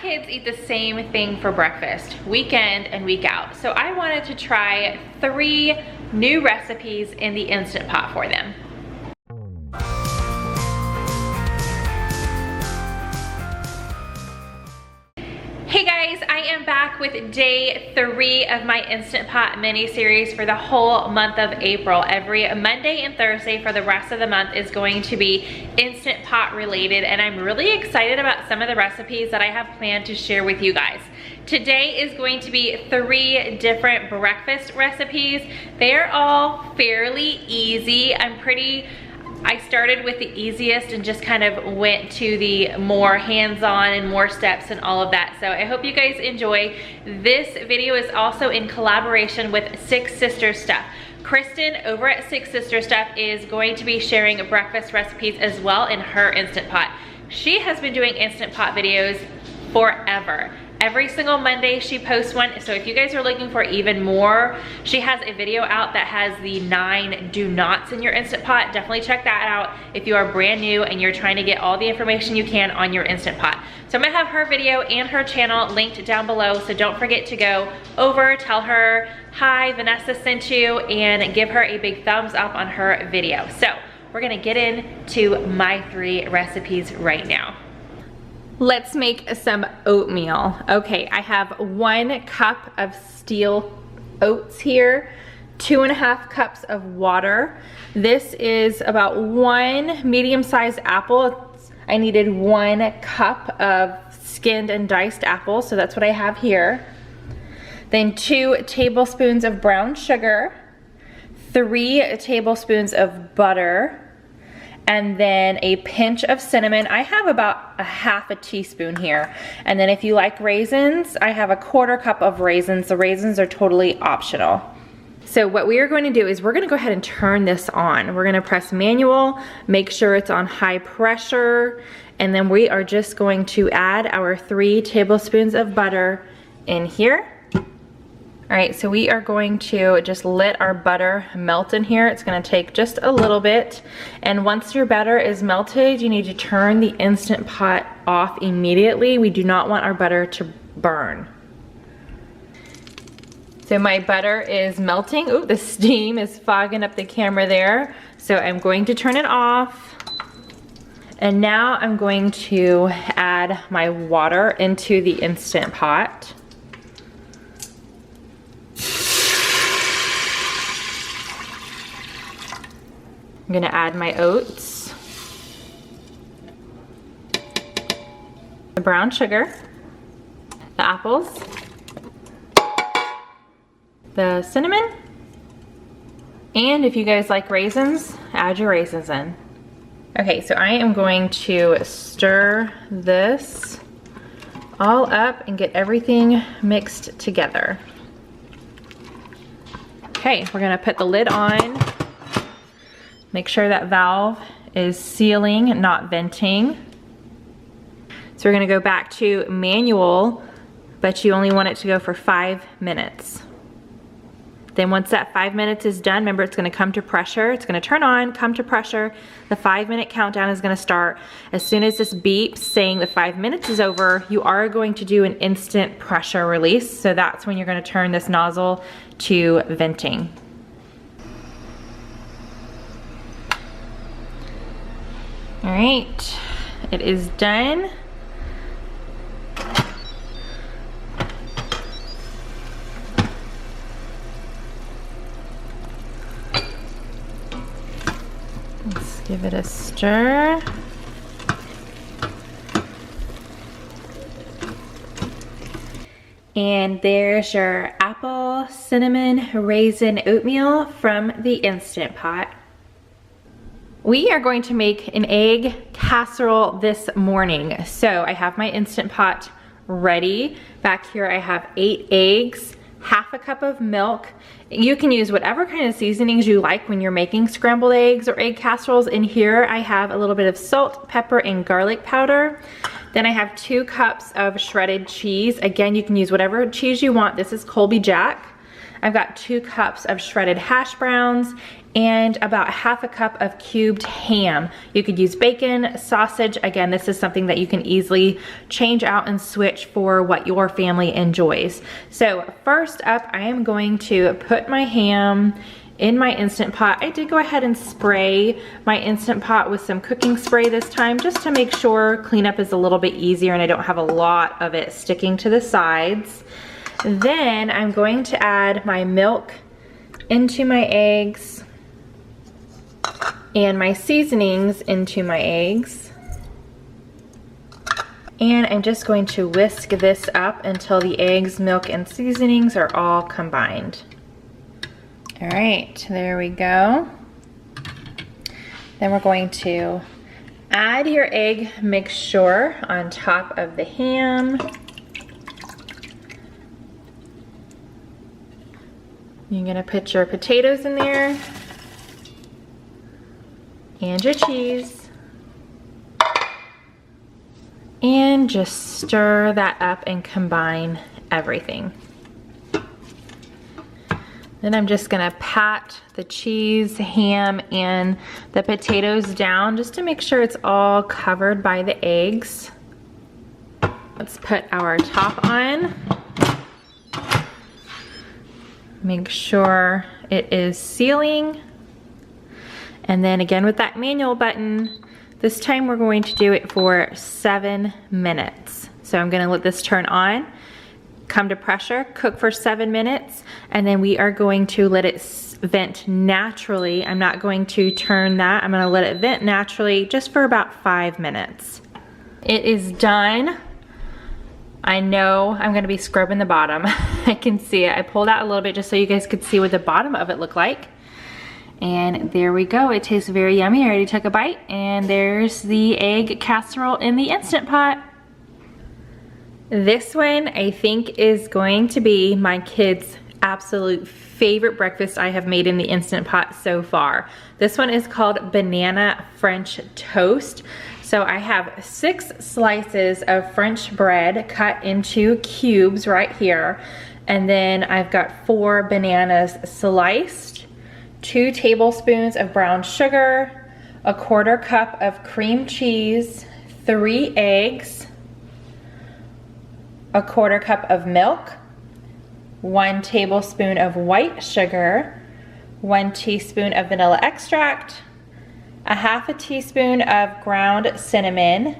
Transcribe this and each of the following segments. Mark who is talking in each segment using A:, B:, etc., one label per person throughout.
A: kids eat the same thing for breakfast, week in and week out. So I wanted to try 3 new recipes in the Instant Pot for them. Hey guys, I am back with day 3 of my Instant Pot mini series for the whole month of April. Every Monday and Thursday for the rest of the month is going to be Instant Pot related, and I'm really excited about some of the recipes that I have planned to share with you guys. Today is going to be 3 different breakfast recipes. They're all fairly easy. I started with the easiest and just kind of went to the more hands-on and more steps and all of that. So I hope you guys enjoy. This video is also in collaboration with Six Sister Stuff. Kristen over at Six Sister Stuff is going to be sharing breakfast recipes as well in her Instant Pot. She has been doing Instant Pot videos forever. Every single Monday she posts one, so if you guys are looking for even more, she has a video out that has the 9 do nots in your Instant Pot. Definitely check that out if you are brand new and you're trying to get all the information you can on your Instant Pot. So I'm gonna have her video and her channel linked down below, so don't forget to go over, tell her, hi, Vanessa sent you, and give her a big thumbs up on her video. So we're gonna get into my 3 recipes right now. Let's make some oatmeal. Okay, I have 1 cup of steel oats here, 2.5 cups of water. This is about 1 medium-sized apple. I needed 1 cup of skinned and diced apples, so that's what I have here. Then 2 tablespoons of brown sugar, 3 tablespoons of butter, and then a pinch of cinnamon. I have about 1/2 teaspoon here. And then if you like raisins, I have 1/4 cup of raisins. The raisins are totally optional. So what we are going to do is we're gonna go ahead and turn this on. We're gonna press manual, make sure it's on high pressure, and then we are just going to add our 3 tablespoons of butter in here. All right, so we are going to just let our butter melt in here. It's gonna take just a little bit. And once your butter is melted, you need to turn the Instant Pot off immediately. We do not want our butter to burn. So my butter is melting. Ooh, the steam is fogging up the camera there. So I'm going to turn it off. And now I'm going to add my water into the Instant Pot. I'm gonna add my oats, the brown sugar, the apples, the cinnamon, and if you guys like raisins, add your raisins in. Okay, so I am going to stir this all up and get everything mixed together. Okay, we're gonna put the lid on. Make sure that valve is sealing, not venting. So we're gonna go back to manual, but you only want it to go for 5 minutes. Then once that 5 minutes is done, remember it's gonna come to pressure. It's gonna turn on, come to pressure. The 5-minute countdown is gonna start. As soon as this beeps saying the 5 minutes is over, you are going to do an instant pressure release. So that's when you're gonna turn this nozzle to venting. All right, it is done. Let's give it a stir. And there's your apple, cinnamon, raisin oatmeal from the Instant Pot. We are going to make an egg casserole this morning. So I have my Instant Pot ready. Back here I have 8 eggs, 1/2 cup of milk. You can use whatever kind of seasonings you like when you're making scrambled eggs or egg casseroles. In here I have a little bit of salt, pepper, and garlic powder. Then I have 2 cups of shredded cheese. Again, you can use whatever cheese you want. This is Colby Jack. I've got 2 cups of shredded hash browns and about ½ a cup of cubed ham. You could use bacon, sausage. Again, this is something that you can easily change out and switch for what your family enjoys. So first up, I am going to put my ham in my Instant Pot. I did go ahead and spray my Instant Pot with some cooking spray this time, just to make sure cleanup is a little bit easier and I don't have a lot of it sticking to the sides. Then I'm going to add my milk into my eggs and my seasonings into my eggs. And I'm just going to whisk this up until the eggs, milk, and seasonings are all combined. All right, there we go. Then we're going to add your egg mixture on top of the ham. You're gonna put your potatoes in there and your cheese. And just stir that up and combine everything. Then I'm just gonna pat the cheese, ham, and the potatoes down just to make sure it's all covered by the eggs. Let's put our top on. Make sure it is sealing. And then again with that manual button, this time we're going to do it for 7 minutes. So I'm gonna let this turn on, come to pressure, cook for 7 minutes, and then we are going to let it vent naturally. I'm not going to turn that. I'm gonna let it vent naturally just for about 5 minutes. It is done. I know I'm gonna be scrubbing the bottom. I can see it. I pulled out a little bit just so you guys could see what the bottom of it looked like. And there we go. It tastes very yummy. I already took a bite, and there's the egg casserole in the Instant Pot. This one I think is going to be my kids' absolute favorite breakfast I have made in the Instant Pot so far. This one is called Banana French Toast. So I have 6 slices of French bread cut into cubes right here. And then I've got 4 bananas sliced, 2 tablespoons of brown sugar, 1/4 cup of cream cheese, 3 eggs, 1/4 cup of milk, 1 tablespoon of white sugar, 1 teaspoon of vanilla extract, 1/2 teaspoon of ground cinnamon,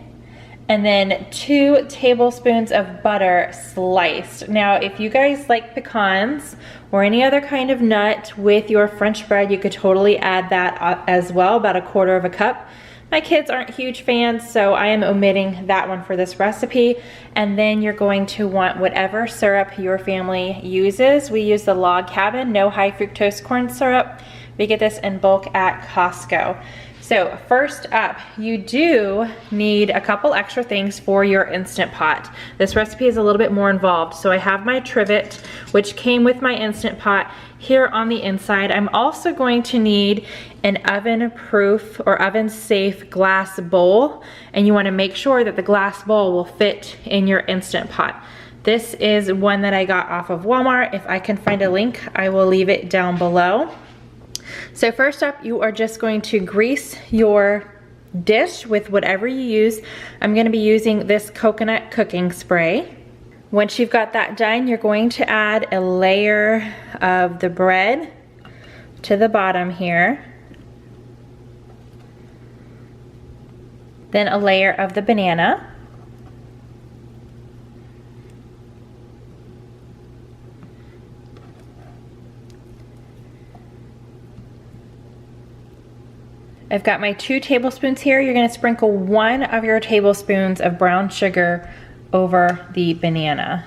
A: and then 2 tablespoons of butter sliced. Now, if you guys like pecans or any other kind of nut with your French bread, you could totally add that as well, about 1/4 cup. My kids aren't huge fans, so I am omitting that one for this recipe. And then you're going to want whatever syrup your family uses. We use the Log Cabin, no high fructose corn syrup. We get this in bulk at Costco. So first up, you do need a couple extra things for your Instant Pot. This recipe is a little bit more involved. So I have my trivet, which came with my Instant Pot here on the inside. I'm also going to need an oven-proof or oven-safe glass bowl, and you want to make sure that the glass bowl will fit in your Instant Pot. This is one that I got off of Walmart. If I can find a link, I will leave it down below. So first up, you are just going to grease your dish with whatever you use. I'm going to be using this coconut cooking spray. Once you've got that done, you're going to add a layer of the bread to the bottom here. Then a layer of the banana. I've got my 2 tablespoons here. You're gonna sprinkle 1 of your tablespoons of brown sugar over the banana.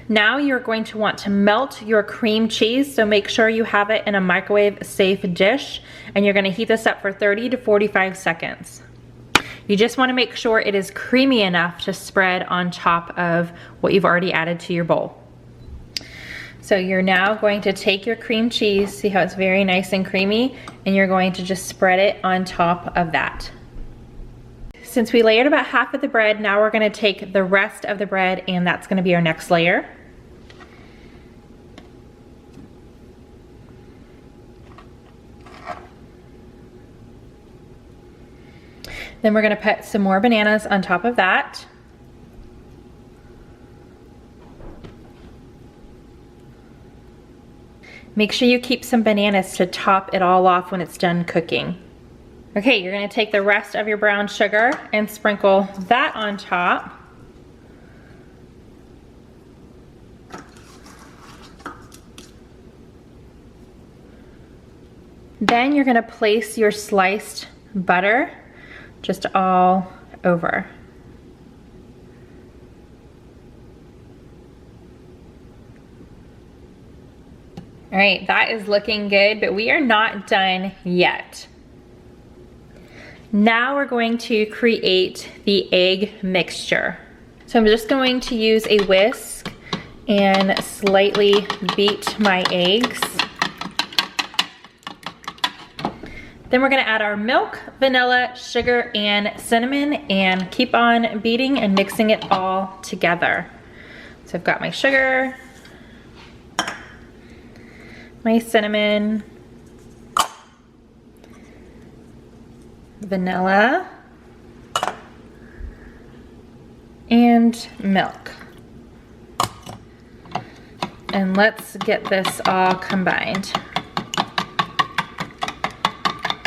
A: Now you're going to want to melt your cream cheese, so make sure you have it in a microwave safe dish, and you're gonna heat this up for 30 to 45 seconds. You just wanna make sure it is creamy enough to spread on top of what you've already added to your bowl. So you're now going to take your cream cheese, see how it's very nice and creamy, and you're going to just spread it on top of that. since we layered about half of the bread, now we're gonna take the rest of the bread and that's gonna be our next layer. Then we're gonna put some more bananas on top of that. Make sure you keep some bananas to top it all off when it's done cooking. Okay, you're gonna take the rest of your brown sugar and sprinkle that on top. Then you're gonna place your sliced butter just all over. All right, that is looking good, but we are not done yet. Now we're going to create the egg mixture. So I'm just going to use a whisk and slightly beat my eggs. Then we're gonna add our milk, vanilla, sugar, and cinnamon and keep on beating and mixing it all together. So I've got my sugar, my cinnamon, vanilla, and milk. And let's get this all combined.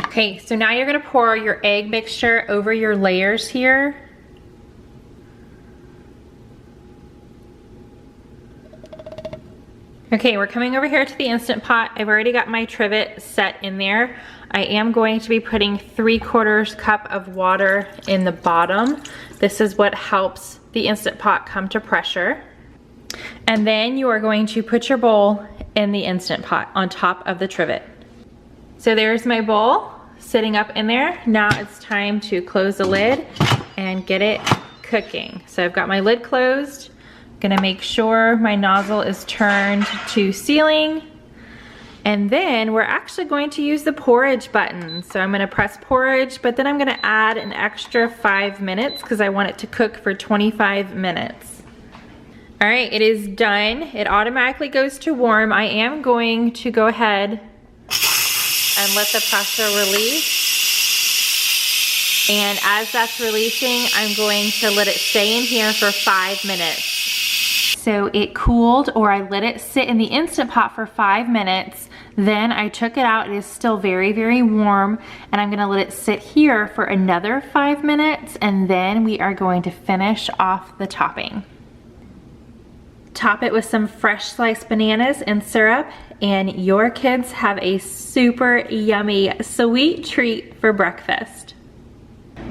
A: Okay, so now you're gonna pour your egg mixture over your layers here. Okay, we're coming over here to the Instant Pot. I've already got my trivet set in there. I am going to be putting 3/4 cup of water in the bottom. This is what helps the Instant Pot come to pressure. And then you are going to put your bowl in the Instant Pot on top of the trivet. So there's my bowl sitting up in there. Now it's time to close the lid and get it cooking. So I've got my lid closed. Gonna make sure my nozzle is turned to sealing. And then we're actually going to use the porridge button. So I'm gonna press porridge, but then I'm gonna add an extra 5 minutes because I want it to cook for 25 minutes. All right, it is done. It automatically goes to warm. I am going to go ahead and let the pressure release. And as that's releasing, I'm going to let it stay in here for 5 minutes. So it cooled, or I let it sit in the Instant Pot for 5 minutes. Then I took it out. It is still very, very warm. And I'm gonna let it sit here for another 5 minutes. And then we are going to finish off the topping. Top it with some fresh sliced bananas and syrup. And your kids have a super yummy sweet treat for breakfast.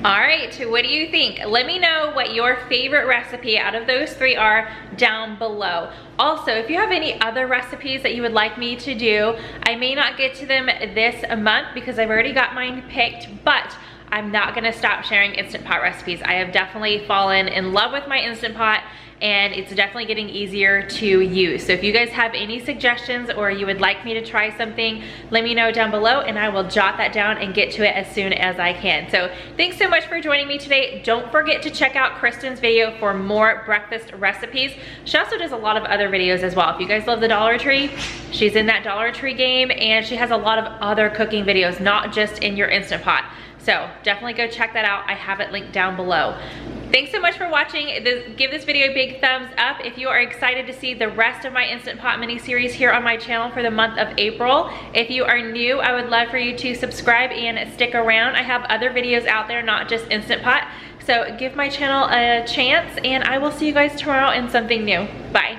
A: All right, what do you think? Let me know what your favorite recipe out of those 3 are down below. Also, if you have any other recipes that you would like me to do, I may not get to them this month because I've already got mine picked, but I'm not gonna stop sharing Instant Pot recipes. I have definitely fallen in love with my Instant Pot and it's definitely getting easier to use. So if you guys have any suggestions or you would like me to try something, let me know down below and I will jot that down and get to it as soon as I can. So thanks so much for joining me today. Don't forget to check out Kristen's video for more breakfast recipes. She also does a lot of other videos as well. If you guys love the Dollar Tree, she's in that Dollar Tree game and she has a lot of other cooking videos, not just in your Instant Pot. So definitely go check that out. I have it linked down below. Thanks so much for watching. Give this video a big thumbs up if you are excited to see the rest of my Instant Pot mini series here on my channel for the month of April. If you are new, I would love for you to subscribe and stick around. I have other videos out there, not just Instant Pot. So give my channel a chance and I will see you guys tomorrow in something new. Bye.